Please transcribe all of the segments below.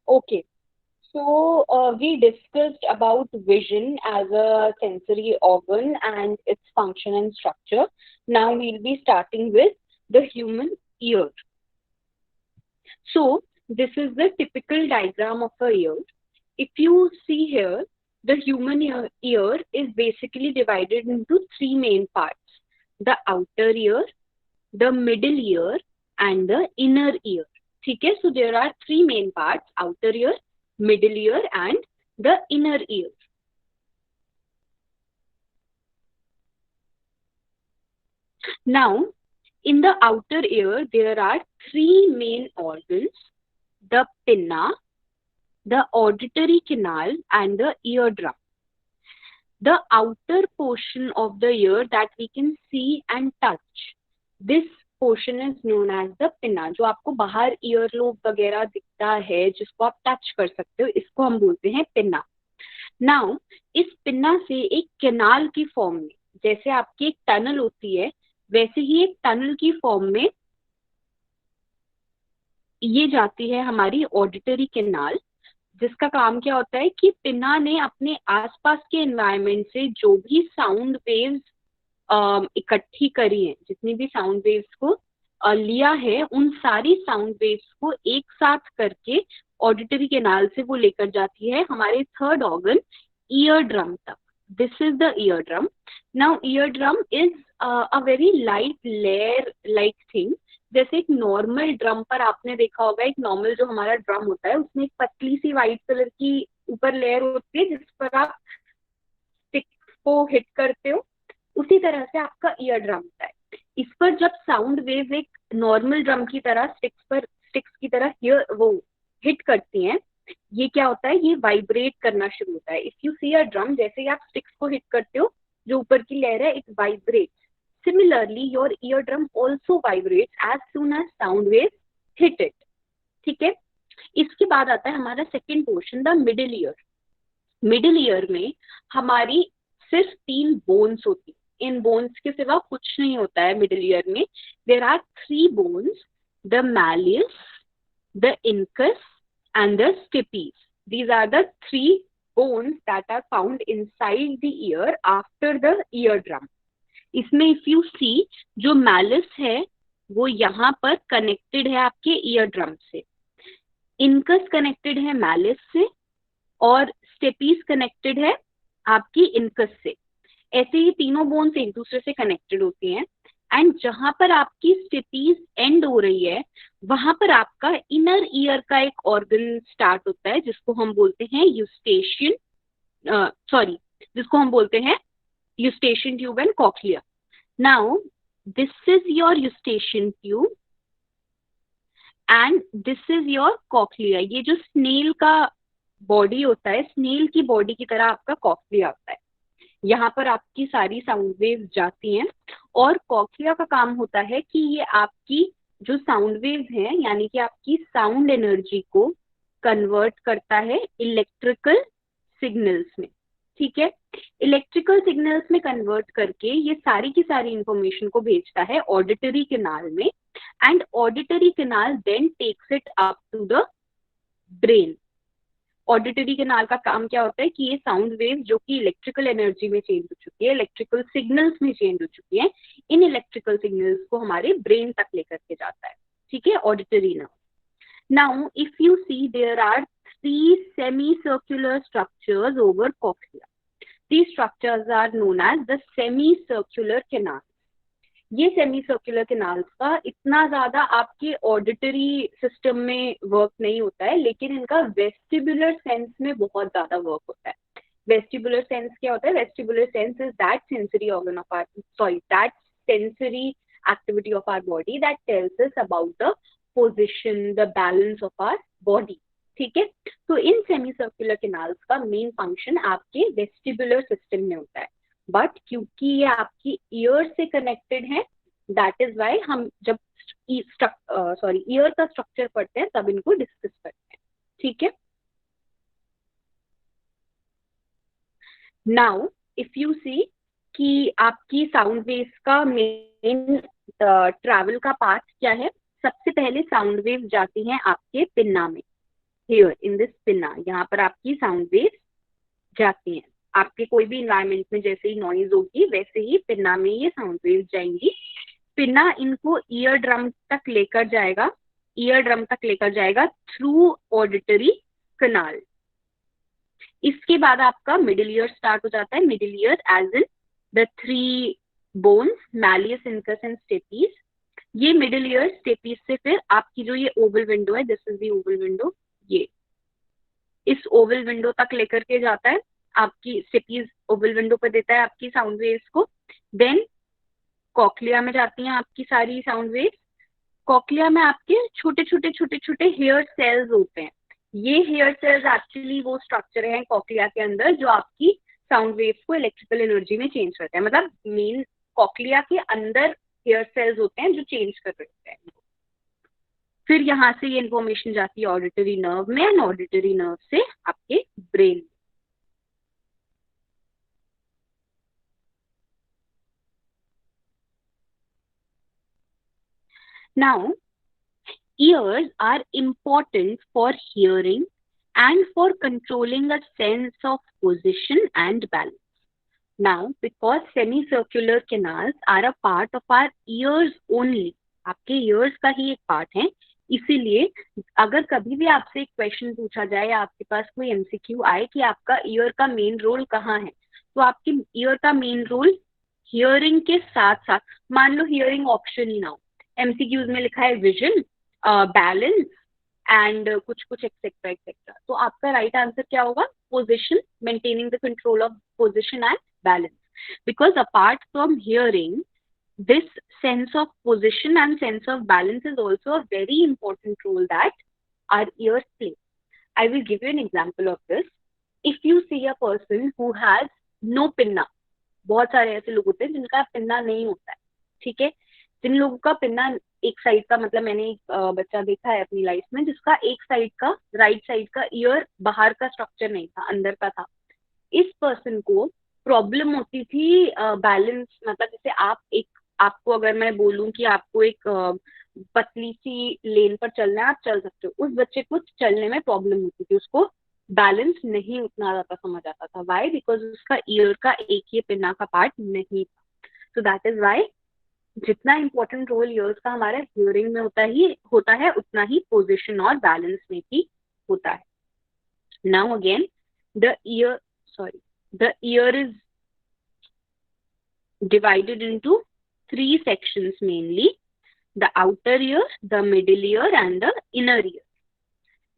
Okay. So, we discussed about vision as a sensory organ and its function and structure. Now we'll be starting with the human ear. So, this is the typical diagram of a ear. If you see here, the human ear is basically divided into three main parts: the outer ear, the middle ear, and the inner ear. Okay, so there are three main parts: outer ear, middle ear, and the inner ear. Now, in the outer ear, there are three main organs: the pinna, the auditory canal, and the eardrum. The outer portion of the ear that we can see and touch, this portion is known as the pinna. जो आपको बाहर ear lobe वगैरह दिखता है, जिसको आप touch कर सकते हो, इसको हम बोलते हैं पिन्ना. नाउ इस पिन्ना से एक कैनाल की फॉर्म में, जैसे आपकी एक टनल होती है, वैसे ही एक टनल की फॉर्म में ये जाती है हमारी ऑडिटरी कैनाल, जिसका काम क्या होता है कि पिन्ना ने अपने आसपास के एनवायरनमेंट से जो भी साउंड वेव्स इकट्ठी करी है, जितनी भी साउंड वेव्स को लिया है, उन सारी साउंड वेव्स को एक साथ करके ऑडिटरी कैनाल से वो लेकर जाती है हमारे थर्ड ऑर्गन ईयर ड्रम तक. This is the ear drum. Now ear drum is a very light layer like thing. जैसे एक नॉर्मल ड्रम पर आपने देखा होगा, एक नॉर्मल जो हमारा ड्रम होता है उसमें एक पतली सी व्हाइट कलर की ऊपर लेयर होती है जिस पर आप स्टिक्स को हिट करते हो. उसी तरह से आपका ईयर ड्रम होता है. इस पर जब साउंड वेव एक नॉर्मल ड्रम की तरह स्टिक्स की तरह वो हिट करती हैं, ये क्या होता है, ये वाइब्रेट करना शुरू होता है. If you see a drum, जैसे ही आप स्टिक्स को हिट करते हो, जो ऊपर की लेयर है, it vibrate. Similarly, your eardrum also vibrates as soon as sound waves hit it. ठीक है. इसके बाद आता है हमारा second portion, the middle year. Middle ear में हमारी सिर्फ तीन बोन्स होती है. इन बोन्स के सिवा कुछ नहीं होता है मिडिल ईयर में. There are three bones: the malleus, the incus, and the stapes. These are the three bones that are found inside the ear after the eardrum. इसमें इफ यू सी, जो मैलिस है वो यहाँ पर कनेक्टेड है आपके ear drum से, incus connected है मैलिस से, और स्टेपीज कनेक्टेड है आपकी इनकस से. ऐसे ही तीनों बोन्स एक दूसरे से कनेक्टेड होती हैं. एंड जहां पर आपकी स्टेपीज एंड हो रही है, वहां पर आपका इनर ईयर का एक ऑर्गन स्टार्ट होता है, जिसको हम बोलते हैं यूस्टेशियन, जिसको हम बोलते हैं eustachian tube and cochlea. Now, this is your eustachian tube and this is your cochlea. ये जो स्नेल का बॉडी होता है, स्नेल की बॉडी की तरह आपका कॉक्लिया होता है. यहाँ पर आपकी सारी साउंड वेव्स जाती हैं, और कॉक्लिया का काम होता है कि ये आपकी जो साउंड वेव्स हैं, यानी कि आपकी साउंड एनर्जी को कन्वर्ट करता है इलेक्ट्रिकल सिग्नल्स में. ठीक है. इलेक्ट्रिकल सिग्नल्स में कन्वर्ट करके ये सारी की सारी इंफॉर्मेशन को भेजता है ऑडिटरी कैनाल में, and auditory canal then takes it up to the brain. Auditory canal का काम क्या होता है कि ये साउंड वेव जो कि इलेक्ट्रिकल एनर्जी में चेंज हो चुकी है, इलेक्ट्रिकल सिग्नल्स में चेंज हो चुकी है, इन इलेक्ट्रिकल सिग्नल्स को हमारे ब्रेन तक लेकर के जाता है. ठीक है. Auditory nerve. Now if you see, there are three semicircular structures over cochlea. These structures are known as the semicircular canals. ये सेमीसर्कुलर कैनाल्स का इतना ज्यादा आपके ऑडिटरी सिस्टम में वर्क नहीं होता है, लेकिन इनका वेस्टिबुलर सेंस में बहुत ज्यादा वर्क होता है. वेस्टिबुलर सेंस क्या होता है? Vestibular sense is that sensory organ of our, that sensory activity of our body that tells us about the position, the balance of our body. ठीक है. तो इन सेमी सर्कुलर कैनाल्स का मेन फंक्शन आपके vestibular system में होता है, but क्योंकि ये आपकी ईयर से कनेक्टेड है, दैट इज वाई हम जब ईयर का स्ट्रक्चर पढ़ते हैं तब इनको डिस्कस करते हैं. ठीक है. नाउ इफ यू सी कि आपकी साउंड वेव्स का मेन ट्रैवल का पाथ क्या है. सबसे पहले साउंड वेव जाती हैं आपके पिन्ना में. हियर इन दिस पिन्ना, यहाँ पर आपकी साउंड वेव्स जाती हैं। आपके कोई भी इन्वायरमेंट में जैसे ही नॉइज होगी वैसे ही पिन्ना में ये साउंड वेव्स जाएंगी। पिन्ना इनको ईयर ड्रम तक लेकर जाएगा, ईयर ड्रम तक लेकर जाएगा थ्रू ऑडिटरी कनाल। इसके बाद आपका मिडिल ईयर स्टार्ट हो जाता है। Middle ear as in the three bones malleus, incus and stapes. ये मिडिल ईयर स्टेपीज से फिर आपकी जो ये ओवल विंडो है, this is the oval window, ये इस ओवल विंडो तक लेकर के जाता है। आपकी स्टेपीज ओवल विंडो पर देता है आपकी साउंड वेव्स को। देन कॉकलिया में जाती हैं आपकी सारी साउंड वेव्स। कॉकलिया में आपके छोटे छोटे छोटे छोटे हेयर सेल्स होते हैं। ये हेयर सेल्स एक्चुअली वो स्ट्रक्चर है कॉकलिया के अंदर जो आपकी साउंड वेव्स को इलेक्ट्रिकल एनर्जी में चेंज करते हैं। मतलब मेन कॉकलिया के अंदर हेयर सेल्स होते हैं जो चेंज कर रहे होते हैं। फिर यहाँ से ये इन्फॉर्मेशन जाती है ऑडिटरी नर्व में, एंड ऑडिटरी नर्व से आपके brain. Now ears are important for hearing and for controlling a sense of position and balance. Now, because semicircular canals are a part of our ears only, आपके ears का ही एक part है, इसीलिए अगर कभी भी आपसे एक क्वेश्चन पूछा जाए या आपके पास कोई एमसीक्यू आए कि आपका ईयर का मेन रोल कहाँ है, तो आपके ईयर का मेन रोल हियरिंग के साथ साथ, मान लो हियरिंग ऑप्शन ही ना हो, एमसीक्यूज में लिखा है विजन, बैलेंस एंड कुछ कुछ एक्सेट्रा एक्सेट्रा, तो आपका राइट आंसर क्या होगा? Position, maintaining the control of position and balance. Because apart from hearing, this sense of position and sense of balance is also a very important role that our ears play. I will give you an example of this. If you see a person who has no pinna, बहुत सारे ऐसे लोग होते हैं जिनका pinna नहीं होता है, ठीक है। जिन लोगों का पिन्ना एक साइड का, मतलब मैंने एक बच्चा देखा है अपनी लाइफ में जिसका एक साइड का, राइट साइड का ईयर बाहर का स्ट्रक्चर नहीं था, अंदर का था। इस पर्सन को प्रॉब्लम होती थी बैलेंस, मतलब जैसे आपको अगर मैं बोलूं कि आपको एक पतली सी लेन पर चलना है, आप चल सकते हो, उस बच्चे को चलने में प्रॉब्लम होती थी, उसको बैलेंस नहीं उतना ज्यादा समझ आता था। वाई? बिकॉज उसका ईयर का एक ही पिन्ना का पार्ट नहीं था। सो दैट इज वाई जितना इंपॉर्टेंट रोल ईयर्स का हमारे हियरिंग में होता है उतना ही पोजिशन और बैलेंस में भी होता है। Now again the ear is divided into three sections mainly: the outer ear, the middle ear, and the inner ear.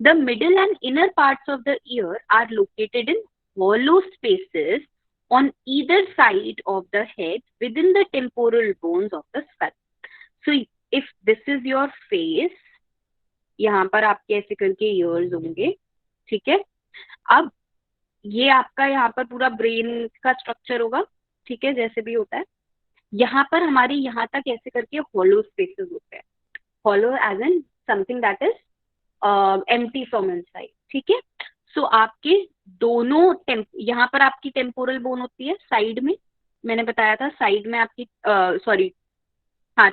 The middle and inner parts of the ear are located in hollow spaces on either side of the head within the temporal bones of the skull. So if this is your face, यहाँ पर आपके ऐसे करके ears होंगे, ठीक है। अब ये आपका यहाँ पर पूरा ब्रेन का स्ट्रक्चर होगा, ठीक है, जैसे भी होता है। यहाँ पर हमारे यहाँ तक ऐसे करके हॉलो स्पेसेस होते हैं। Hollow as an something that is empty from inside, ठीक है। सो आपके दोनों यहाँ पर आपकी टेम्पोरल बोन होती है साइड में, मैंने बताया था साइड में आपकी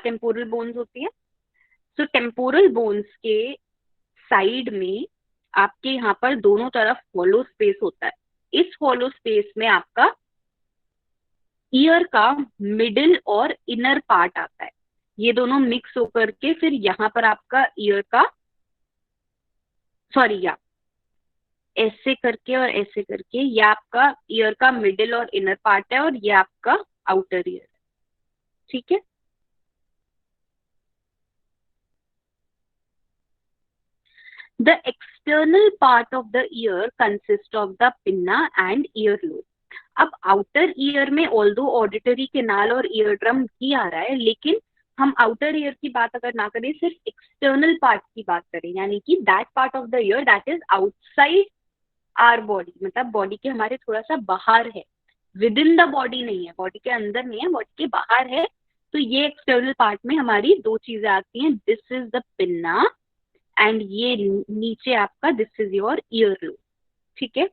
टेम्पोरल बोन्स होती है। सो टेम्पोरल बोन्स के साइड में आपके यहाँ पर दोनों तरफ हॉलो स्पेस होता है। इस हॉलो स्पेस में आपका ईयर का मिडिल और इनर पार्ट आता है। ये दोनों मिक्स होकर के फिर यहाँ पर आपका ईयर का, ऐसे करके और ऐसे करके ये आपका ईयर का मिडिल और इनर पार्ट है और ये आपका आउटर ईयर है, ठीक है। The external part of the ear consists of the pinna and earlobe. अब आउटर ईयर में ऑल्दो ऑडिटरी कैनाल और ईयर ड्रम भी आ रहा है, लेकिन हम आउटर ईयर की बात अगर ना करें, सिर्फ एक्सटर्नल पार्ट की बात करें, यानी कि that part of the year that is outside our body, मतलब बॉडी के हमारे थोड़ा सा बाहर है, विद इन द बॉडी नहीं है, बॉडी के अंदर नहीं है, बॉडी के बाहर है। तो ये एक्सटर्नल पार्ट में हमारी दो चीजें आती हैं, this is the pinna and ये नीचे आपका this is your ear lobe, ठीक है।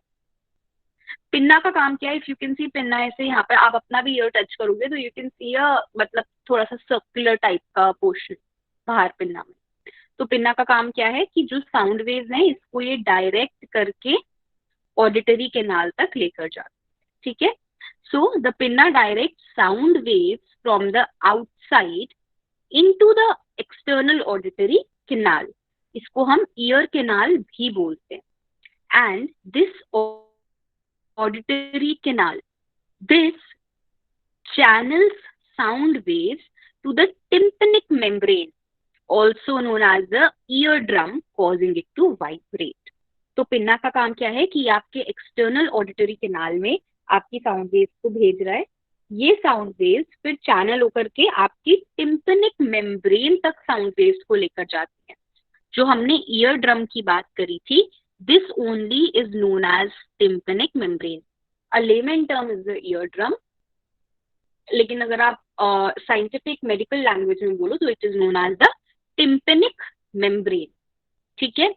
पिन्ना का काम क्या है? If you can C pinna, ऐसे यहाँ पे आप अपना भी ईयर टच करोगे तो यू कैन सी मतलब थोड़ा सा सर्कुलर टाइप का पोर्शन बाहर पिन्ना में। तो पिन्ना का काम क्या है कि जो साउंड वेव्स हैं इसको ये डायरेक्ट करके ऑडिटरी कैनाल तक लेकर जाता है, ठीक है। So the pinna direct sound waves from the outside into the external auditory canal, इसको हम ईयर कैनाल भी बोलते हैं। And this auditory canal, this channels sound waves to the tympanic membrane, also known as the eardrum, causing it to vibrate. तो pinna का काम क्या है कि आपके एक्सटर्नल ऑडिटरी कैनाल में आपकी साउंड वेव्स को भेज रहा है, ये साउंड वेव्स फिर चैनल होकर के आपकी टिम्पनिक मेम्ब्रेन तक साउंड वेव्स को लेकर जाती हैं। जो हमने ईयर ड्रम की बात करी थी, this only is known as tympanic membrane. A layman term is the eardrum, लेकिन अगर आप साइंटिफिक मेडिकल लैंग्वेज में बोलो तो it is known as the tympanic membrane, ठीक है।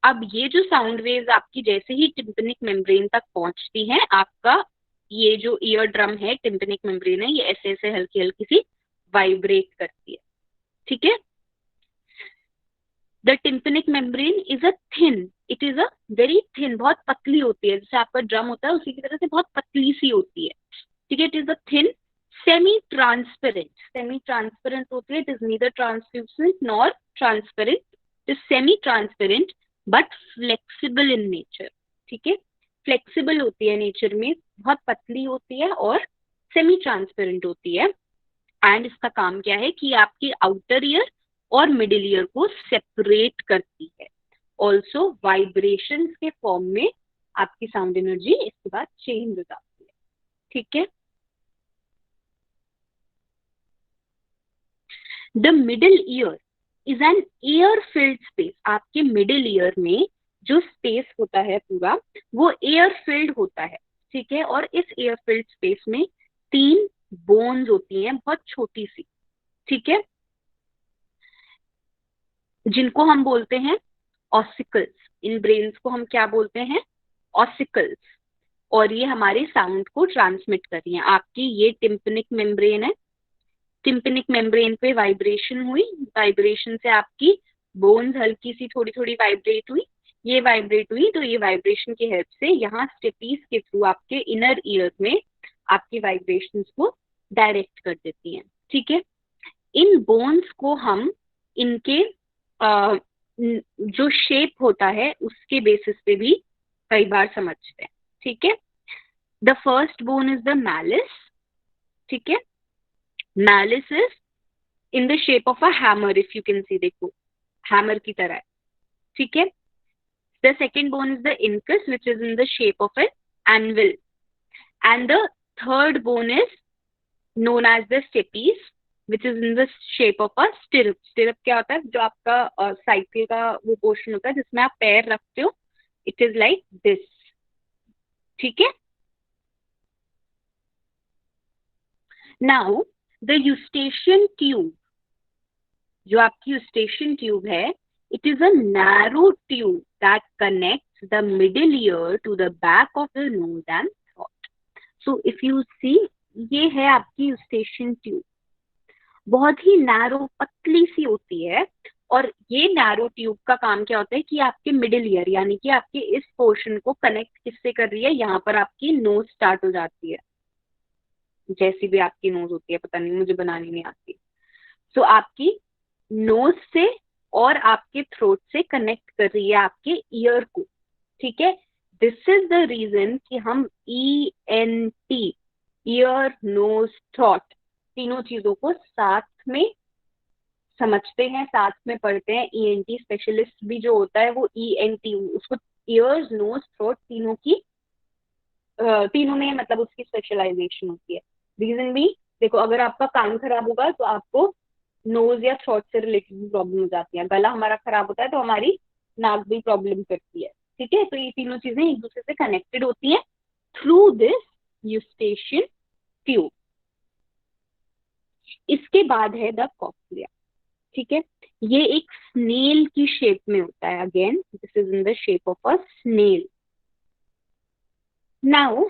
अब ये जो साउंड वेव्स आपकी जैसे ही टिम्पनिक मेम्ब्रेन तक पहुंचती हैं, आपका ये जो ईयर ड्रम है, टिम्पनिक मेम्ब्रेन है, ये ऐसे ऐसे हल्की हल्की सी वाइब्रेट करती है, ठीक है। The tympanic membrane is a thin, it is a very thin, बहुत पतली होती है, जैसे आपका ड्रम होता है उसी की तरह से बहुत पतली सी होती है, ठीक है। It is a thin semi transparent, semi transparent होती है, it is neither translucent nor transparent, it is semi transparent but flexible in nature, ठीक है। फ्लेक्सिबल होती है नेचर में, बहुत पतली होती है और सेमी ट्रांसपेरेंट होती है। एंड इसका काम क्या है कि आपकी आउटर ईयर और मिडिल ईयर को सेपरेट करती है। ऑल्सो वाइब्रेशन के फॉर्म में आपकी साउंड एनर्जी इसके बाद चेंज हो जाती है, ठीक है। The middle year is an air filled space, आपके मिडिल ईयर में जो स्पेस होता है पूरा वो एयर फिल्ड होता है, ठीक है। और इस एयर फिल्ड स्पेस में 3 बोन्स होती हैं, बहुत छोटी सी, ठीक है, जिनको हम बोलते हैं ऑसिकल्स। इन ब्रेन्स को हम क्या बोलते हैं? ऑसिकल्स। और ये हमारे साउंड को ट्रांसमिट कर रही हैं। आपकी ये टिम्पनिक मेम्ब्रेन है, टिम्पनिक मेम्ब्रेन पे वाइब्रेशन हुई, वाइब्रेशन से आपकी बोन्स हल्की सी थोड़ी थोड़ी वाइब्रेट हुई, ये वाइब्रेट हुई तो ये वाइब्रेशन की हेल्प से यहाँ स्टेपीज के थ्रू आपके इनर ईयर में आपकी वाइब्रेशंस को डायरेक्ट कर देती हैं, ठीक है। इन बोन्स को हम इनके जो शेप होता है उसके बेसिस पे भी कई बार समझते हैं, ठीक है। The first bone is the malleus, ठीक है। Malleus is in the shape of a hammer, if you can see, देखो हैमर की तरह है, ठीक है। The second bone is the incus which is in the shape of an anvil, and the third bone is known as the stepes which is in the shape of a stirrup. stirrup क्या होता है? जो आपका cycle का वो portion होता है जिसमें आप पैर रखते हो, इट इज लाइक दिस, ठीक है। नाउ द यूस्टेशियन ट्यूब, जो आपकी यूस्टेशियन ट्यूब है, it is a narrow tube that connects the middle ear to the back of the nose and throat. So if you see, ये है आपकी Eustachian tube, बहुत ही narrow पतली सी होती है। और ये नैरो ट्यूब का काम क्या होता है कि आपके मिडिल ईयर यानी कि आपके इस पोर्शन को कनेक्ट किससे कर रही है? यहाँ पर आपकी नोज स्टार्ट हो जाती है, जैसी भी आपकी नोज होती है, पता नहीं मुझे बनानी नहीं आती। सो आपकी नोज से और आपके थ्रोट से कनेक्ट कर रही है आपके ईयर को, ठीक है। दिस इज द रीजन कि हम ENT, ईयर नोज थ्रोट, तीनों चीजों को साथ में समझते हैं, साथ में पढ़ते हैं। ENT स्पेशलिस्ट भी जो होता है वो ENT, उसको ईयर्स नोज थ्रोट तीनों की तीनों में मतलब उसकी स्पेशलाइजेशन होती है। रीजन भी देखो, अगर आपका कान खराब होगा तो आपको नोज या थ्रोट से रिलेटेड प्रॉब्लम हो जाती है, गला हमारा खराब होता है तो हमारी नाक भी प्रॉब्लम करती है, ठीक है। तो ये तीनों चीजें एक दूसरे से कनेक्टेड होती हैं थ्रू दिस यूस्टेशियन ट्यूब। इसके बाद है द कॉक्लिया, ठीक है। ये एक स्नेल की शेप में होता है, again this is in the shape of a snail. Now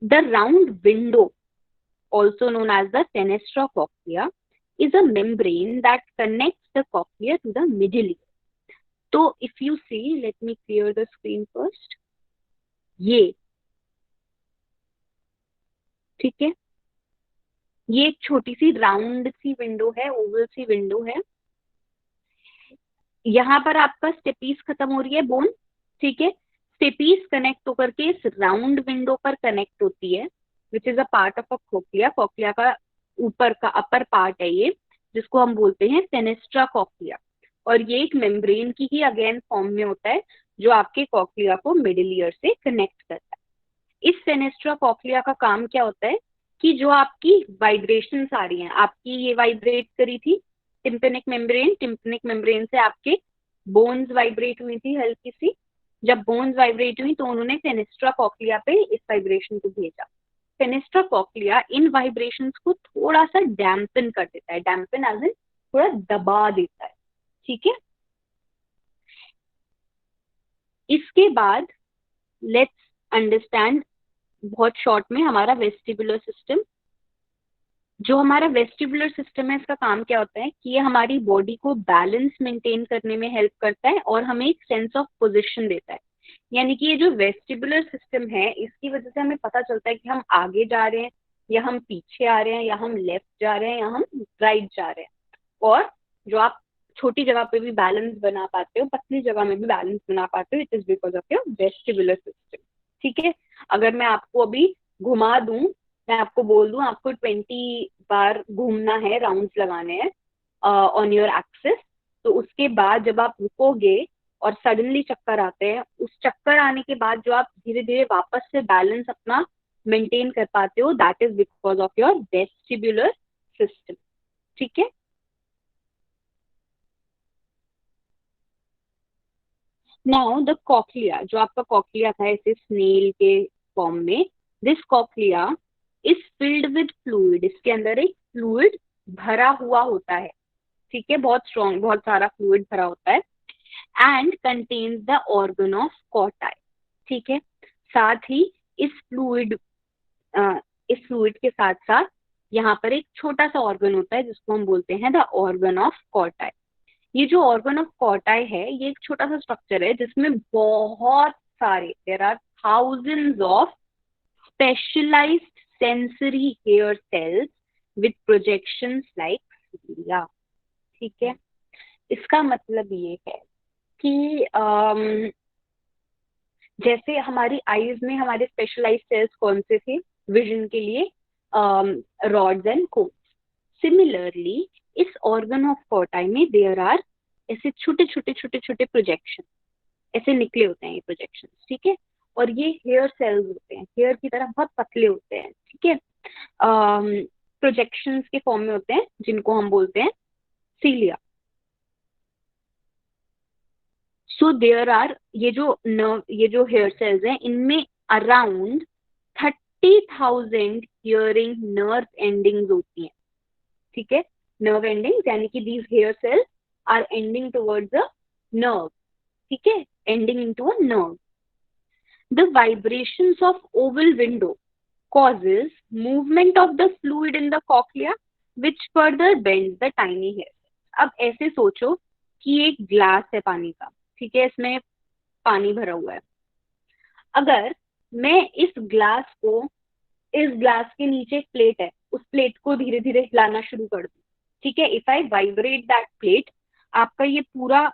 the round window, also known as the fenestra cochlea, is a membrane that connects the cochlea to the middle ear. तो if you see, let me clear the screen first. ये ठीक है, ये एक छोटी सी round सी window है, Oval सी window है. यहाँ पर आपका स्टेपीज खत्म हो रही है, बोन. ठीक है, स्टेपीज कनेक्ट होकर के इस राउंड विंडो पर कनेक्ट होती है, which is a part of a cochlea. Cochlea का ऊपर का अपर पार्ट है ये, जिसको हम बोलते हैं फेनेस्ट्रा कॉक्लिया. और ये एक मेम्ब्रेन की ही अगेन फॉर्म में होता है, जो आपके कॉक्लिया को मिडिल ईयर से कनेक्ट करता है. इस फेनेस्ट्रा कॉक्लिया का काम क्या होता है कि जो आपकी वाइब्रेशंस आ रही हैं, आपकी ये वाइब्रेट करी थी टिम्पेनिक मेम्ब्रेन, टिम्पेनिक मेम्ब्रेन से आपके बोन्स वाइब्रेट हुई थी हल्की सी. जब बोन्स वाइब्रेट हुई तो उन्होंने फेनेस्ट्रा कॉक्लिया पे इस वाइब्रेशन को भेजा. फेनेस्ट्रा कॉक्लिया इन वाइब्रेशंस को थोड़ा सा डैम्पन कर देता है, डैम्पन एज इन थोड़ा दबा देता है. ठीक है, इसके बाद लेट्स अंडरस्टैंड बहुत शॉर्ट में हमारा वेस्टिबुलर सिस्टम. जो हमारा वेस्टिबुलर सिस्टम है, इसका काम क्या होता है कि ये हमारी बॉडी को बैलेंस मेंटेन करने में हेल्प करता है और हमें एक सेंस ऑफ पोजीशन देता है. यानी कि ये जो वेस्टिबुलर सिस्टम है, इसकी वजह से हमें पता चलता है कि हम आगे जा रहे हैं या हम पीछे आ रहे हैं, या हम लेफ्ट जा रहे हैं या हम राइट जा रहे हैं. और जो आप छोटी जगह पे भी बैलेंस बना पाते हो, पतली जगह में भी बैलेंस बना पाते हो, it is because of your vestibular system. ठीक है, अगर मैं आपको अभी घुमा दूं, मैं आपको बोल दूं आपको 20 बार घूमना है, राउंड्स लगाने हैं ऑन योर एक्सिस, तो उसके बाद जब आप रुकोगे और सडनली चक्कर आते हैं, उस चक्कर आने के बाद जो आप धीरे धीरे वापस से बैलेंस अपना मेंटेन कर पाते हो, that is because of your vestibular system. ठीक है, नाउ द कॉक्लिया, जो आपका कॉक्लिया था ऐसे स्नेल के फॉर्म में, this cochlea is filled with fluid. इसके अंदर एक फ्लूइड भरा हुआ होता है. ठीक है, बहुत स्ट्रॉन्ग, बहुत सारा फ्लूइड भरा होता है. And contains the organ of Corti. ठीक है, साथ ही इस फ्लूइड के साथ साथ यहाँ पर एक छोटा सा ऑर्गन होता है, जिसको हम बोलते हैं द ऑर्गन ऑफ कॉटाई. ये जो ऑर्गन ऑफ कॉटाई है, ये एक छोटा सा स्ट्रक्चर है जिसमें बहुत सारे, there are thousands of specialised sensory hair cells with projections like cilia. ठीक है, इसका मतलब ये है कि जैसे हमारी आईज में हमारे स्पेशलाइज्ड सेल्स कौन से थे विजन के लिए, रॉड्स एंड कोन्स. सिमिलरली इस ऑर्गन ऑफ कॉटाई में देयर आर ऐसे छोटे छोटे छोटे छोटे प्रोजेक्शन ऐसे निकले होते हैं, ये प्रोजेक्शन. ठीक है, और ये हेयर सेल्स होते हैं, हेयर की तरह बहुत पतले होते हैं. ठीक है, प्रोजेक्शंस के फॉर्म में होते हैं, जिनको हम बोलते हैं सीलिया. सो देयर आर, ये जो हेयर सेल्स हैं, इनमें अराउंड 30,000 हियरिंग नर्व एंडिंग्स होती हैं. ठीक है, नर्व एंडिंग्स यानी कि these hair cells are ending towards a nerve. ठीक है, ending into a nerve. The vibrations of oval window causes movement of the fluid in the cochlea which further bends the tiny hair. अब ऐसे सोचो कि एक glass है पानी का. ठीक है, इसमें पानी भरा हुआ है. अगर मैं इस ग्लास के नीचे एक प्लेट है, उस प्लेट को धीरे धीरे हिलाना शुरू कर दूं. ठीक है, if I vibrate that plate, आपका ये पूरा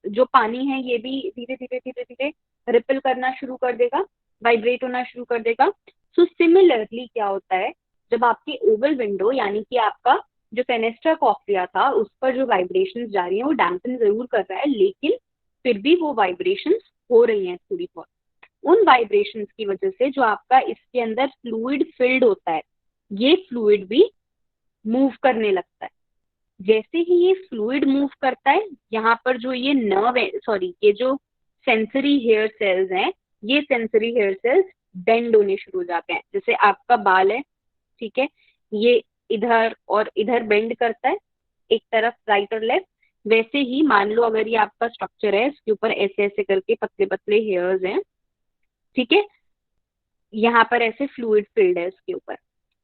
जो पानी है ये भी धीरे धीरे धीरे धीरे रिपल करना शुरू कर देगा, वाइब्रेट होना शुरू कर देगा. सो सिमिलरली क्या होता है, जब आपकी ओवल विंडो यानी कि आपका जो फेनेस्ट्रा कॉक्लिया था, उस पर जो वाइब्रेशंस जा रही हैं वो डैम्पन जरूर कर रहा है, लेकिन फिर भी वो वाइब्रेशंस हो रही हैं थोड़ी बहुत. उन वाइब्रेशंस की वजह से जो आपका इसके अंदर फ्लूइड फिल्ड होता है, ये फ्लूइड भी मूव करने लगता है. जैसे ही ये फ्लूइड मूव करता है, यहाँ पर जो ये ये जो सेंसरी हेयर सेल्स हैं, ये सेंसरी हेयर सेल्स बेंड होने शुरू हो जाते हैं. जैसे आपका बाल है, ठीक है, ये इधर और इधर बेंड करता है, एक तरफ राइट और लेफ्ट. वैसे ही मान लो अगर ये आपका स्ट्रक्चर है, इसके ऊपर ऐसे ऐसे करके पतले पतले हेयर्स हैं. ठीक है, यहाँ पर ऐसे फ्लूइड फिल्ड है इसके ऊपर.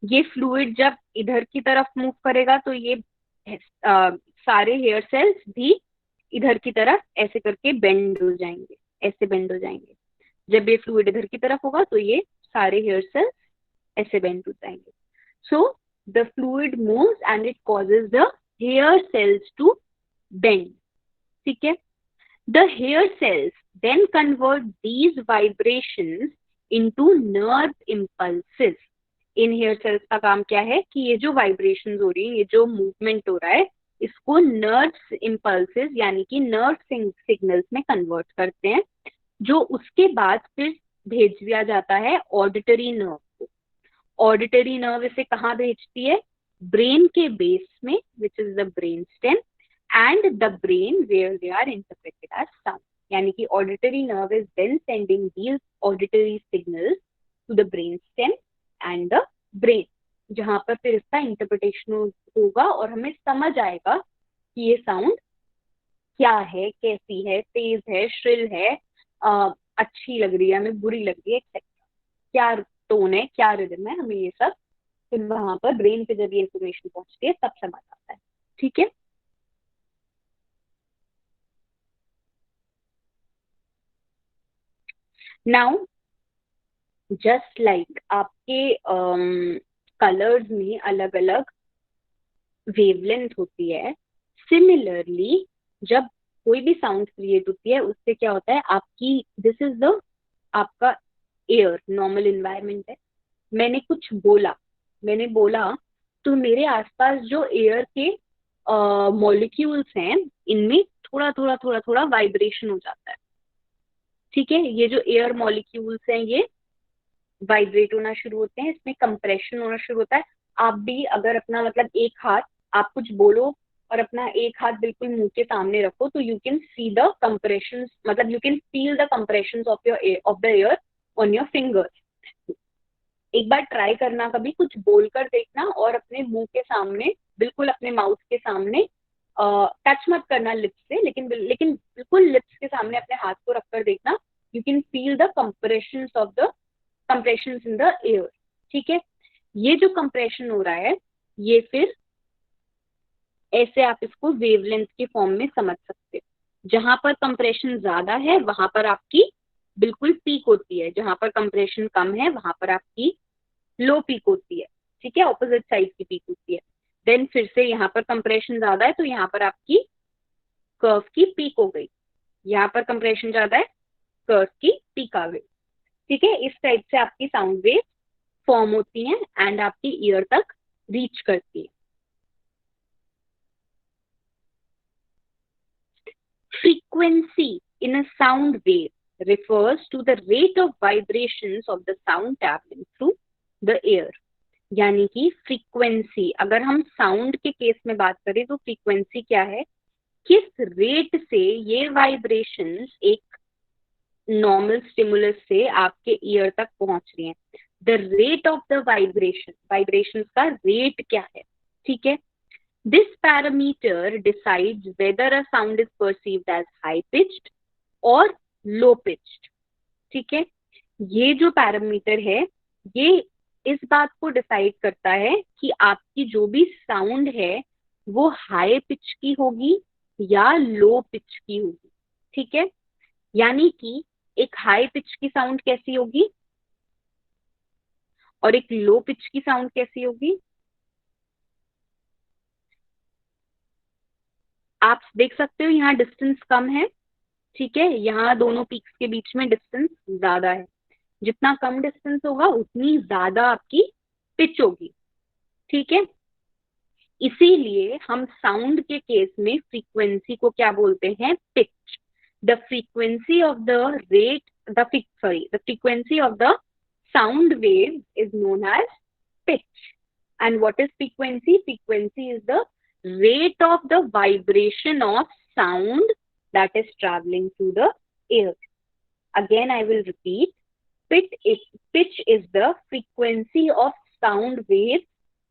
ये फ्लूइड जब इधर की तरफ मूव करेगा तो ये सारे हेयर सेल्स भी इधर की तरफ ऐसे करके बेंड हो जाएंगे, ऐसे बेंड हो जाएंगे। जब ये फ्लूइड इधर की तरफ होगा तो ये सारे हेयर सेल्स ऐसे बेंड हो जाएंगे। So the fluid moves and it causes the hair cells to bend. ठीक है। The hair cells then convert these vibrations into nerve impulses. In hair cells का काम क्या है कि ये जो वाइब्रेशंस हो रही है, ये जो मूवमेंट हो रहा है, इसको नर्व इम्पल्सेस यानी कि नर्व सिग्नल्स में कन्वर्ट करते हैं, जो उसके बाद फिर भेज दिया जाता है ऑडिटरी नर्व को। ऑडिटरी नर्व इसे कहाँ भेजती है? ब्रेन के बेस में, which is the brain stem, and the brain where they are interpreted as sound. यानी कि auditory nerve is then sending these auditory signals to the brain stem and the brain, जहां पर फिर इसका interpretation होगा और हमें समझ आएगा कि ये साउंड क्या है, कैसी है, तेज है, श्रिल है, अच्छी लग रही है, हमें बुरी लग रही है, एक्सेट्रा, क्या टोन है, क्या रिदम है, हमें ये सब फिर वहां पर ब्रेन पे जब ये इंफॉर्मेशन पहुंचती है तब समझ आता है। ठीक है। नाउ जस्ट लाइक आपके कलर्स में अलग अलग वेवलेंथ होती है, सिमिलरली जब कोई भी साउंड क्रिएट होती है उससे क्या होता है, आपकी दिस इज द आपका एयर नॉर्मल इन्वायरमेंट है। मैंने कुछ बोला, मैंने बोला तो मेरे आसपास जो एयर के मॉलिक्यूल्स हैं इनमें थोड़ा थोड़ा थोड़ा थोड़ा वाइब्रेशन हो जाता है। ठीक है। ये जो एयर मॉलिक्यूल्स हैं ये वाइब्रेट होना शुरू होते हैं, इसमें कंप्रेशन होना शुरू होता है। आप भी अगर अपना मतलब एक हाथ, आप कुछ बोलो और अपना एक हाथ बिल्कुल मुंह के सामने रखो तो you can see the compression, मतलब you can feel the compression of your of the air on your fingers. एक बार ट्राई करना, कभी कुछ बोलकर देखना और अपने मुंह के सामने, बिल्कुल अपने माउथ के सामने, टच मत करना लिप्स से, लेकिन बिल्कुल लिप्स के सामने अपने हाथ को रखकर देखना, you can feel the compression of the compression in the air. ठीक है। ये जो कंप्रेशन हो रहा है ये फिर ऐसे आप इसको वेवलेंथ के फॉर्म में समझ सकते हो। जहां पर कंप्रेशन ज्यादा है वहां पर आपकी बिल्कुल पीक होती है, जहां पर कंप्रेशन कम है वहां पर आपकी लो पीक होती है। ठीक है। ऑपोजिट साइड की पीक होती है। देन फिर से यहाँ पर कंप्रेशन ज्यादा है तो यहाँ पर आपकी कर्व की पीक हो गई, यहाँ पर कंप्रेशन ज्यादा है, कर्व की पीक आ गई। ठीक है। इस टाइप से आपकी साउंड वेव फॉर्म होती हैं एंड आपकी ईयर तक रीच करती है। Frequency in a sound wave refers to the rate of vibrations of the sound traveling through the air. यानी कि फ्रीक्वेंसी, अगर हम साउंड के केस में बात करें तो फ्रीक्वेंसी क्या है, किस रेट से ये वाइब्रेशंस एक नॉर्मल स्टिमुलस से आपके ईयर तक पहुंच रही हैं। The rate of the vibration, vibration का रेट क्या है। ठीक है। This parameter decides whether a sound is perceived as high pitched और लो पिच्ड। ठीक है। ये जो पैरामीटर है ये इस बात को डिसाइड करता है कि आपकी जो भी साउंड है वो हाई पिच की होगी या लो पिच की होगी। ठीक है। यानी कि एक हाई पिच की साउंड कैसी होगी और एक लो पिच की साउंड कैसी होगी, आप देख सकते हो यहाँ डिस्टेंस कम है। ठीक है। यहाँ दोनों पीक्स के बीच में डिस्टेंस ज्यादा है, जितना कम डिस्टेंस होगा उतनी ज्यादा आपकी पिच होगी। ठीक है। इसीलिए हम साउंड के केस में फ्रीक्वेंसी को क्या बोलते हैं, pitch. The frequency of the rate, the frequency of the sound wave is known as pitch. And what is frequency? Frequency is the rate of the vibration of sound that is traveling through the air. Again, I will repeat. Pitch is the frequency of sound waves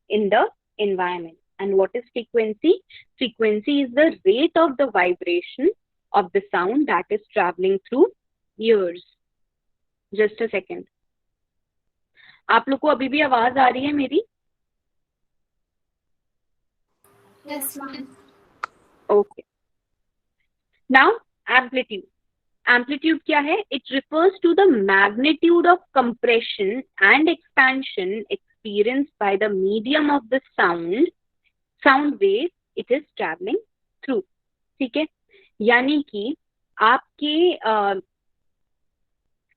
in the environment. And what is frequency? Frequency is the rate of the vibration of the sound that is traveling through ears. Just a second. आप लोग को अभी भी आवाज आ रही है मेरी? Yes, ma'am. Okay, now amplitude. Amplitude क्या है? It refers to the magnitude of compression and expansion experience by the medium of the sound wave it is travelling through. ठीक है, यानी कि आपके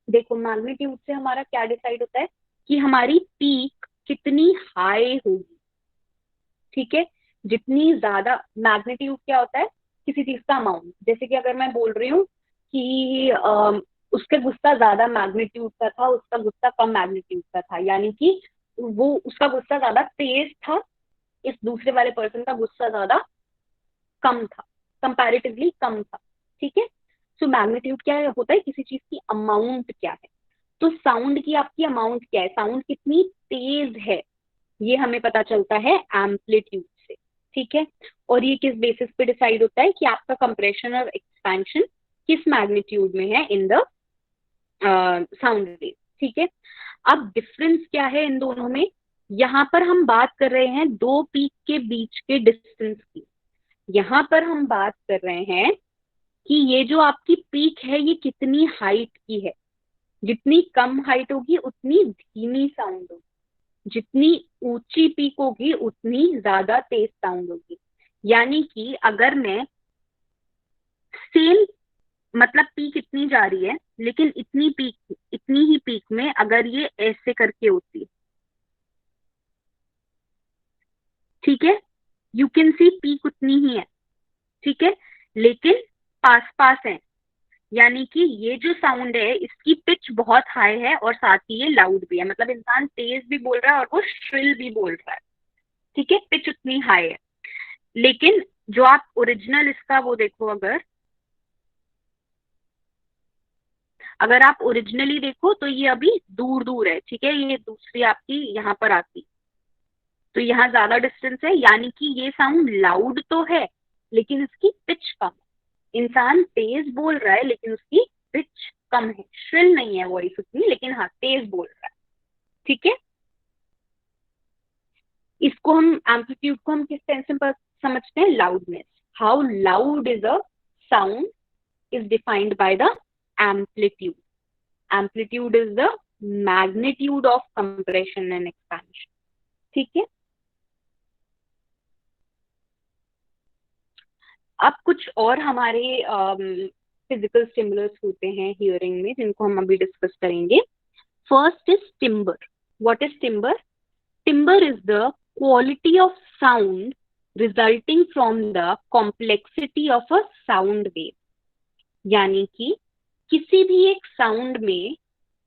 देखो, मैग्नीट्यूड से हमारा क्या डिसाइड होता है कि हमारी पीक कितनी हाई होगी। ठीक है, जितनी ज्यादा मैग्नीट्यूड क्या होता है? किसी चीज का अमाउंट। जैसे कि अगर मैं बोल रही हूँ कि उसका गुस्सा ज्यादा मैग्नीट्यूड का था, उसका गुस्सा कम मैग्नीट्यूड का था, यानी कि वो उसका गुस्सा ज्यादा तेज था, इस दूसरे वाले पर्सन का गुस्सा ज्यादा कम था, कंपैरेटिवली कम था। ठीक है, सो मैग्नीट्यूड क्या होता है? किसी चीज की अमाउंट क्या है। तो साउंड की आपकी अमाउंट क्या है, साउंड कितनी तेज है, ये हमें पता चलता है एम्पलीट्यूड से। ठीक है, और ये किस बेसिस पे डिसाइड होता है कि आपका कंप्रेशन और एक्सपेंशन किस मैग्नीट्यूड में है इन द साउंड वेव। ठीक है, अब डिफरेंस क्या है इन दोनों में? यहाँ पर हम बात कर रहे हैं दो पीक के बीच के डिस्टेंस की। यहाँ पर हम बात कर रहे हैं कि ये जो आपकी पीक है ये कितनी हाइट की है। जितनी कम हाइट होगी उतनी धीमी साउंड होगी, जितनी ऊंची पीक होगी उतनी ज्यादा तेज साउंड होगी। यानी कि अगर मैं सेम, मतलब पीक इतनी जा रही है, लेकिन इतनी ही पीक में अगर ये ऐसे करके होती, ठीक है, यू कैन सी पीक उतनी ही है। ठीक है, लेकिन पास पास है, यानी कि ये जो साउंड है इसकी पिच बहुत हाई है और साथ ही ये लाउड भी है, मतलब इंसान तेज भी बोल रहा है और वो श्रिल भी बोल रहा है। ठीक है, पिच उतनी हाई है। लेकिन जो आप ओरिजिनल इसका वो देखो, अगर आप ओरिजिनली देखो तो ये अभी दूर दूर है। ठीक है, ये दूसरी आपकी यहाँ पर आती, तो यहाँ ज्यादा डिस्टेंस है, यानी कि ये साउंड लाउड तो है लेकिन इसकी पिच कम है। इंसान तेज बोल रहा है लेकिन उसकी पिच कम है, श्रिल नहीं है वॉइस उतनी, लेकिन हाँ तेज बोल रहा है। ठीक है, इसको हम एम्पलीट्यूड को हम किस सेंस में समझते हैं? Loudness. How loud is a sound is defined by the amplitude. Amplitude is the magnitude of compression and expansion. ठीक है, अब कुछ और हमारे फिजिकल स्टिमुलस होते हैं हियरिंग में जिनको हम अभी डिस्कस करेंगे। First is timber. What is timber? Timber is the quality of sound resulting from the complexity of a sound wave. यानी कि किसी भी एक साउंड में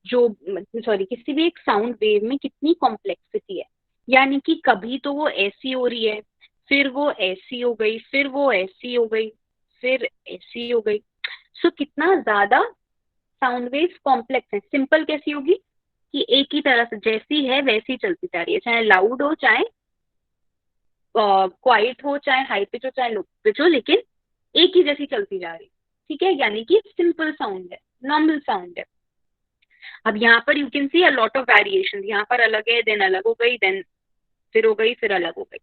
जो, सॉरी, किसी भी एक साउंड वेव में कितनी कॉम्प्लेक्सिटी है। यानी कि कभी तो वो ऐसी हो रही है, फिर वो ऐसी हो गई, फिर वो ऐसी हो गई, फिर ऐसी हो गई। सो कितना ज्यादा साउंड वेव्स कॉम्प्लेक्स है। सिंपल कैसी होगी कि एक ही तरह से जैसी है वैसी चलती जा रही है, चाहे लाउड हो, चाहे क्वाइट हो, चाहे हाई पिच हो, चाहे लो पिच हो, लेकिन एक ही जैसी चलती जा रही है। ठीक है, यानी कि सिंपल साउंड है, नॉर्मल साउंड है। अब यहाँ पर you can C a lot of variation, यहाँ पर अलग है, देन अलग हो गई, देन फिर हो गई, फिर अलग हो गई।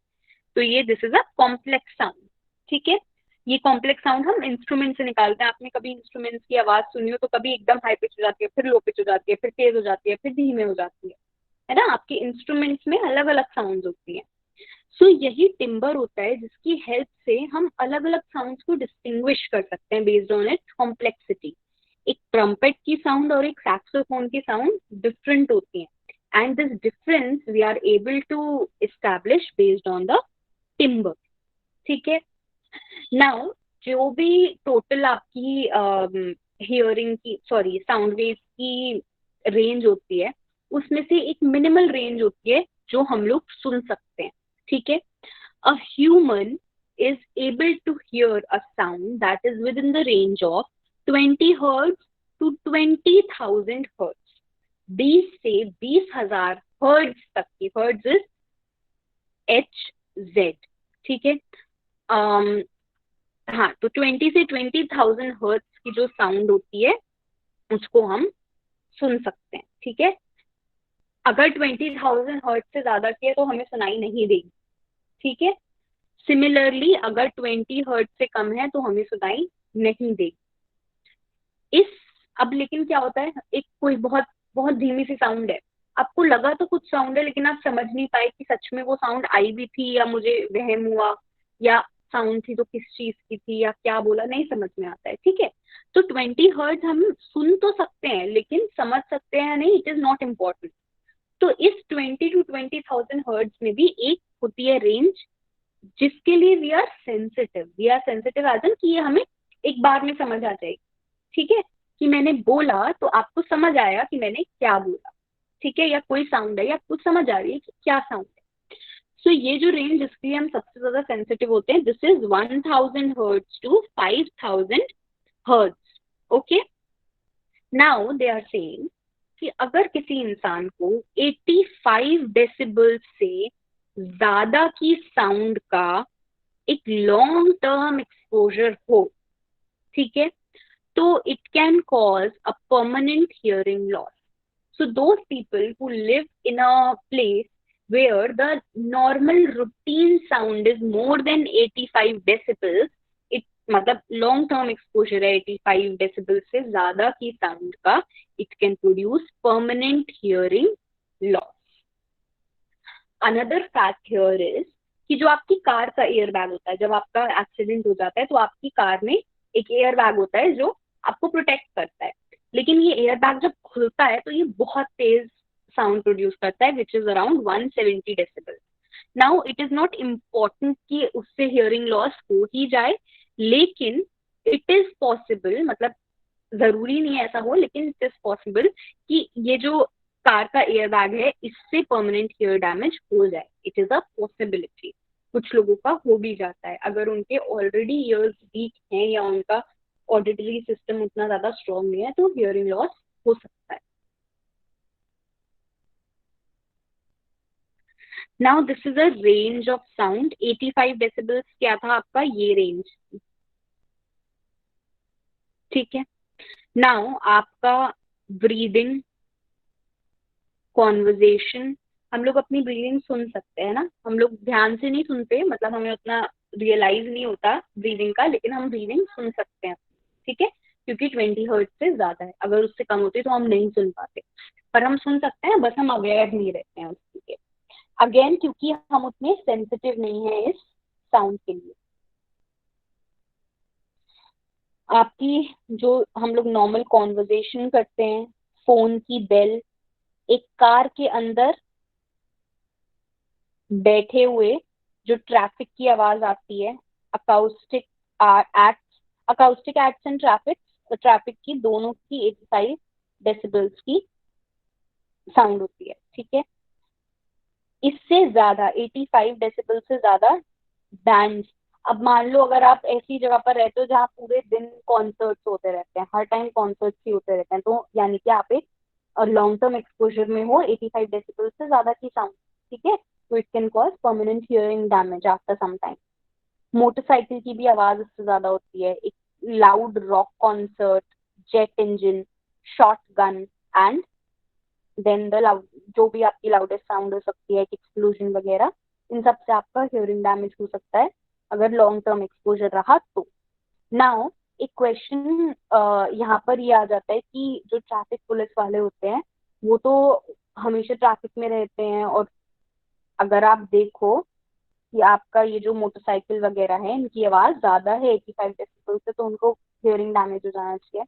तो ये this is a complex sound. ठीक है, ये कॉम्प्लेक्स साउंड हम इंस्ट्रूमेंट से निकालते हैं। आपने कभी इंस्ट्रूमेंट्स की आवाज सुनी हो तो कभी एकदम हाई पिच हो जाती है, फिर लो पिच हो जाती है, फिर तेज हो जाती है, फिर धीमे हो जाती है ना? आपके इंस्ट्रूमेंट्स में अलग अलग साउंड होती हैं। सो यही टिम्बर होता है जिसकी हेल्प से हम अलग अलग साउंड्स को डिस्टिंग्विश कर सकते हैं बेस्ड ऑन इट्स कॉम्प्लेक्सिटी। एक ट्रम्पेट की साउंड और एक सैक्सोफोन की साउंड डिफरेंट होती है, and this difference we are able to establish based on the timbre. ठीक है, नाउ जो भी टोटल आपकी हियरिंग की, सॉरी, साउंड वेव की रेंज होती है, उसमें से एक मिनिमल रेंज होती है जो हम लोग सुन सकते हैं। ठीक है, a human is able to hear a sound that is within the range of 20 hertz to 20,000 hertz। 20 से 20,000 hertz तक की, hertz is HZ। ठीक है, um, हाँ, तो 20 से 20,000 hertz की जो साउंड होती है उसको हम सुन सकते हैं। ठीक है, अगर 20,000 hertz से ज्यादा की है तो हमें सुनाई नहीं देगी। ठीक है, सिमिलरली अगर 20 हर्ट्ज से कम है तो हमें सुनाई नहीं देगी। इस अब लेकिन क्या होता है, एक कोई बहुत बहुत धीमी सी साउंड है, आपको लगा तो कुछ साउंड है लेकिन आप समझ नहीं पाए कि सच में वो साउंड आई भी थी या मुझे वहम हुआ, या साउंड थी तो किस चीज की थी या क्या बोला, नहीं समझ में आता है, ठीक है। तो 20 हर्ट्ज हम सुन तो सकते हैं लेकिन समझ सकते हैं नहीं, इट इज नॉट इम्पोर्टेंट। तो इस 20 to 20,000 हर्ट्ज में भी एक होती है रेंज जिसके लिए we are sensitive as an कि ये हमें एक बार में समझ आ जाएगी, ठीक है, कि मैंने बोला तो आपको समझ आया कि मैंने क्या बोला, ठीक है, या कोई साउंड है या कुछ समझ आ रही है कि क्या साउंड है। सो ये जो रेंज जिसके लिए हम सबसे ज्यादा सेंसिटिव होते हैं, this is 1000 hertz to 5000 hertz. Okay, now they are saying कि अगर किसी इंसान को 85 डेसिबल से ज्यादा की साउंड का एक लॉन्ग टर्म एक्सपोजर हो, ठीक है, so it can cause a permanent hearing loss. So those people who live in a place where the normal routine sound is more than 85 decibels, it मतलब long term exposure है 85 decibels से ज्यादा की sound का, it can produce permanent hearing loss. Another fact here is कि जो आपकी car का एयर बैग होता है, जब आपका एक्सीडेंट हो जाता है तो आपकी कार में एक एयर बैग होता है जो आपको प्रोटेक्ट करता है, लेकिन ये एयर बैग जब खुलता है तो ये बहुत तेज साउंड प्रोड्यूस करता है which is around 170 decibel. Now it is not important कि उससे हियरिंग लॉस हो ही जाए, लेकिन इट इज पॉसिबल, मतलब जरूरी नहीं है ऐसा हो, लेकिन इट इज पॉसिबल कि ये जो कार का एयर बैग है इससे परमानेंट ईयर डैमेज हो जाए, इट इज अ पॉसिबिलिटी। कुछ लोगों का हो भी जाता है अगर उनके ऑलरेडी ईयर्स वीक हैं या उनका ऑडिटरी सिस्टम उतना ज्यादा स्ट्रॉन्ग नहीं है तो हियरिंग लॉस हो सकता है। Now this is a range of sound, 85 decibels क्या था आपका ये रेंज, ठीक है। नाउ आपका ब्रीदिंग, कॉन्वर्जेशन, हम लोग अपनी ब्रीदिंग सुन सकते हैं ना, हम लोग ध्यान से नहीं सुनते, मतलब हमें उतना रियलाइज नहीं होता ब्रीदिंग का, लेकिन हम ब्रीदिंग सुन सकते हैं, ठीक है, क्योंकि 20 हर्ट्ज से ज्यादा है, अगर उससे कम होती तो हम नहीं सुन पाते, पर हम सुन सकते हैं, बस हम अवेयर नहीं रहते हैं उसके, अगेन क्योंकि हम उतने सेंसिटिव नहीं है इस साउंड के लिए। आपकी जो हम लोग नॉर्मल कॉन्वर्जेशन करते हैं, फोन की बेल, एक कार के अंदर बैठे हुए जो ट्रैफिक की आवाज आती है, acoustic acts, acoustic acts and traffic की दोनों की 85 डेसिबल्स की साउंड होती है, ठीक है। इससे ज्यादा 85 डेसिबल से ज्यादा बैंड, अब मान लो अगर आप ऐसी जगह पर रहते हो जहाँ पूरे दिन कॉन्सर्ट्स होते रहते हैं, हर टाइम कॉन्सर्ट्स ही होते रहते हैं, तो यानी कि आप एक लॉन्ग टर्म एक्सपोजर में हो 85 डेसिबल से ज्यादा की साउंड, ठीक है, तो it can cause permanent hearing damage after some time. Motorcycle की भी आवाज इससे ज्यादा होती है, एक loud rock concert, jet engine, shotgun and then the loud, जो भी आपकी लाउडेस्ट साउंड हो सकती है, एक्सप्लोजन वगैरह, इन सब से आपका हियरिंग डैमेज हो सकता है अगर लॉन्ग टर्म एक्सपोजर रहा तो। नाउ एक क्वेश्चन यहाँ पर ये आ जाता है कि जो ट्रैफिक पुलिस वाले होते हैं वो तो हमेशा ट्रैफिक में रहते हैं, और अगर आप देखो कि आपका ये जो मोटरसाइकिल वगैरह है इनकी आवाज ज्यादा है 85 डेसिबल से, तो उनको हियरिंग डैमेज हो जाना चाहिए।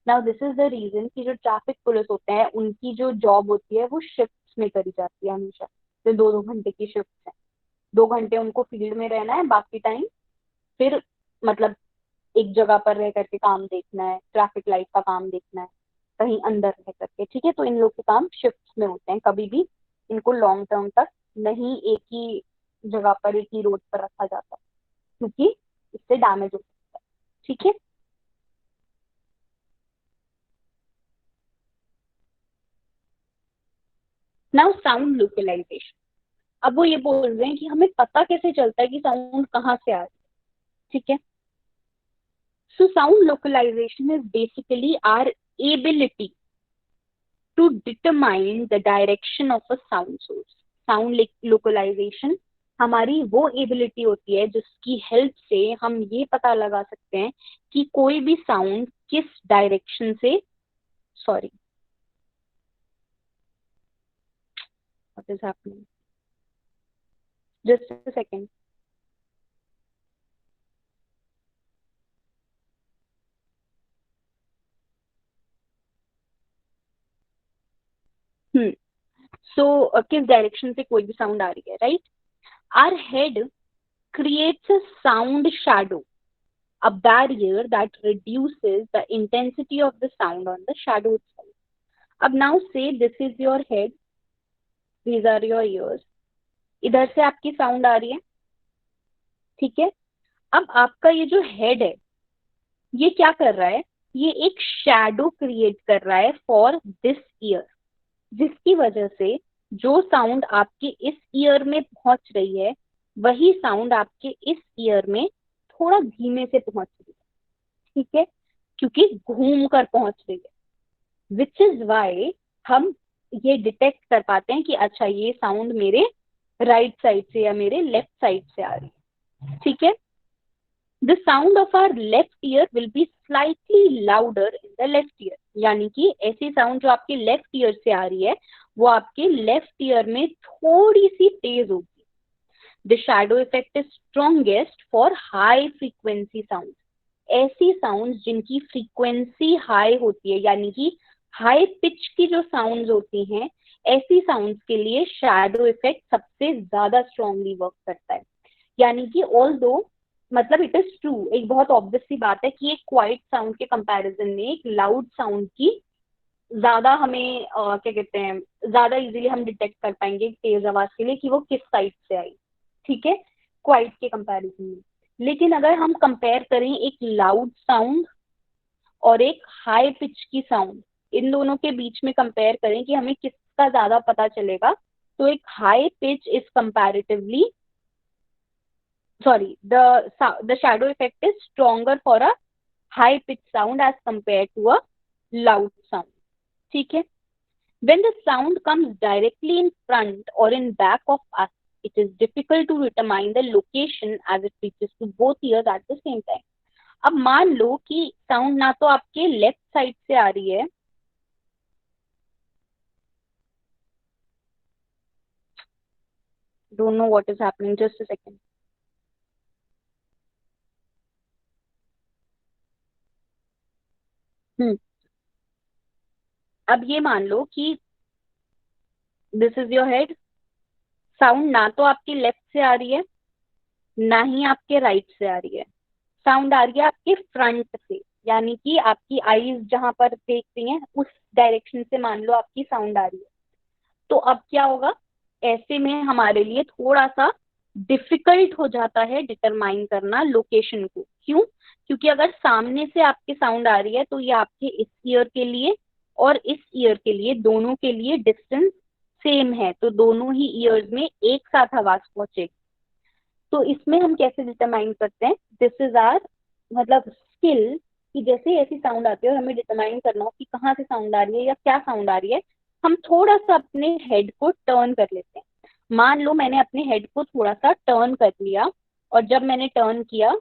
Now this is the reason कि जो ट्रैफिक पुलिस होते हैं उनकी जो जॉब होती है वो शिफ्ट्स में करी जाती है हमेशा, तो 2-2 घंटे की शिफ्ट है, 2 घंटे उनको फील्ड में रहना है, बाकी टाइम फिर मतलब एक जगह पर रह करके काम देखना है, ट्रैफिक लाइट का काम देखना है कहीं अंदर रह करके, ठीक है। तो इन लोग के काम शिफ्ट में होते हैं, कभी भी इनको लॉन्ग टर्म तक नहीं एक ही जगह पर एक ही रोड पर रखा जाता, क्योंकि इससे डैमेज हो सकता है, ठीक है। नाउ साउंड लोकलाइजेशन, अब वो ये बोल रहे हैं कि हमें पता कैसे चलता है कि साउंड कहाँ से आ रही है, ठीक है। So sound localization is basically our ability to determine the direction of a sound source. Sound localization हमारी वो एबिलिटी होती है जिसकी हेल्प से हम ये पता लगा सकते हैं कि कोई भी साउंड किस डायरेक्शन से, sorry what is happening, just a second. So किस डायरेक्शन से कोई भी साउंड आ रही है, right. Our head creates a sound shadow, a barrier that reduces the intensity of the sound on the shadow itself. अब now say this is your head, these are your ears. इधर से आपकी sound आ रही है, ठीक है। अब आपका ये जो हेड है ये क्या कर रहा है, ये एक शैडो क्रिएट कर रहा है फॉर दिस ईयर, जिसकी वजह से जो साउंड आपके इस ईयर में पहुंच रही है वही साउंड आपके इस ईयर में थोड़ा धीमे से पहुंच रही है, ठीक है, क्योंकि घूम कर पहुंच रही है। विच इज वाई हम ये डिटेक्ट कर पाते हैं कि अच्छा ये साउंड मेरे राइट साइड से या मेरे लेफ्ट साइड से आ रही है, ठीक है। The sound of our left ear will be slightly louder in the left ear, यानी कि ऐसी साउंड जो आपके लेफ्ट ईयर से आ रही है वो आपके लेफ्ट ईयर में थोड़ी सी तेज होगी। The shadow effect is strongest for high frequency sounds. ऐसी साउंड्स जिनकी फ्रीक्वेंसी हाई होती है, यानी कि हाई पिच की जो साउंड्स होती हैं, ऐसी साउंड्स के लिए शैडो इफेक्ट सबसे ज्यादा स्ट्रांगली वर्क करता है। यानी कि ऑल्दो मतलब इट इज ट्रू, एक बहुत ऑब्वियस सी बात है कि एक क्वाइट साउंड के कंपैरिजन में एक लाउड साउंड की ज्यादा हमें क्या कहते हैं, ज्यादा इजीली हम डिटेक्ट कर पाएंगे तेज आवाज के लिए कि वो किस साइड से आई, ठीक है, क्वाइट के कंपैरिजन में। लेकिन अगर हम कंपेयर करें एक लाउड साउंड और एक हाई पिच की साउंड, इन दोनों के बीच में कंपेयर करें कि हमें किसका ज्यादा पता चलेगा, तो एक high pitch is comparatively, sorry, the shadow effect is stronger for a high pitch sound as compared to a loud sound, ठीक है। When the sound comes directly in front or in back of us, it is difficult to determine the location as it reaches to both ears at the same time. अब मान लो कि sound ना तो आपके left side से आ रही है, don't know what is happening, just a second. अब ये मान लो कि this is your head, sound ना तो आपकी लेफ्ट से आ रही है ना ही आपके राइट से आ रही है, साउंड आ रही है आपके फ्रंट से, यानी कि आपकी आईज जहां पर देख रही हैं उस डायरेक्शन से मान लो आपकी साउंड आ रही है। तो अब क्या होगा, ऐसे में हमारे लिए थोड़ा सा डिफिकल्ट हो जाता है डिटरमाइन करना लोकेशन को। क्यों? क्योंकि अगर सामने से आपकी साउंड आ रही है तो ये आपके इस ईयर के लिए और इस ईयर के लिए, दोनों के लिए डिस्टेंस सेम है, तो दोनों ही ईयर्स में एक साथ आवाज पहुंचेगी। तो इसमें हम कैसे डिटरमाइन करते हैं, दिस इज आर मतलब स्किल, कि जैसे ऐसी साउंड आती है और हमें डिटरमाइन करना हो कि कहाँ से साउंड आ रही है या क्या साउंड आ रही है, हम थोड़ा सा अपने हेड को टर्न कर लेते हैं। मान लो मैंने अपने हेड को थोड़ा सा टर्न कर लिया और जब मैंने टर्न किया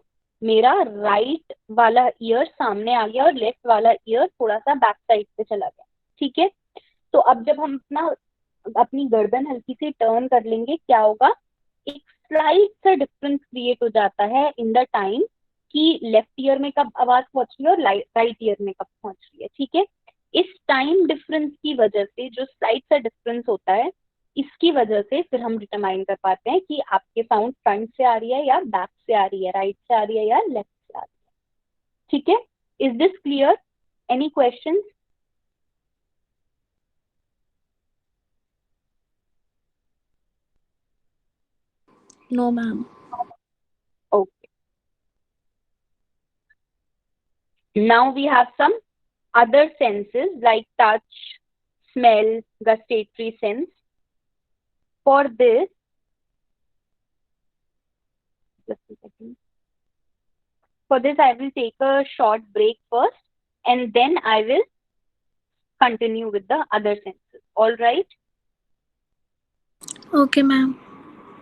मेरा राइट वाला ईयर सामने आ गया और लेफ्ट वाला ईयर थोड़ा सा बैक साइड पे चला गया, ठीक है। तो अब जब हम अपनी गर्दन हल्की से टर्न कर लेंगे, क्या होगा, एक स्लाइट सा डिफरेंस क्रिएट हो जाता है इन द टाइम कि लेफ्ट ईयर में कब आवाज पहुंच रही है और राइट ईयर में कब पहुंच रही है, ठीक है। इस टाइम डिफरेंस की वजह से जो स्लाइट सा डिफरेंस होता है, इसकी वजह से फिर हम डिटरमाइन कर पाते हैं कि आपके साउंड फ्रंट से आ रही है या बैक से आ रही है, राइट से आ रही है या लेफ्ट से आ रही है, ठीक है। Is this clear? Any question? No, ma'am. Okay. Now we have some other senses like touch, smell, gustatory sense. For this, just a second. For this, I will take a short break first, and then I will continue with the other senses. All right? Okay, ma'am.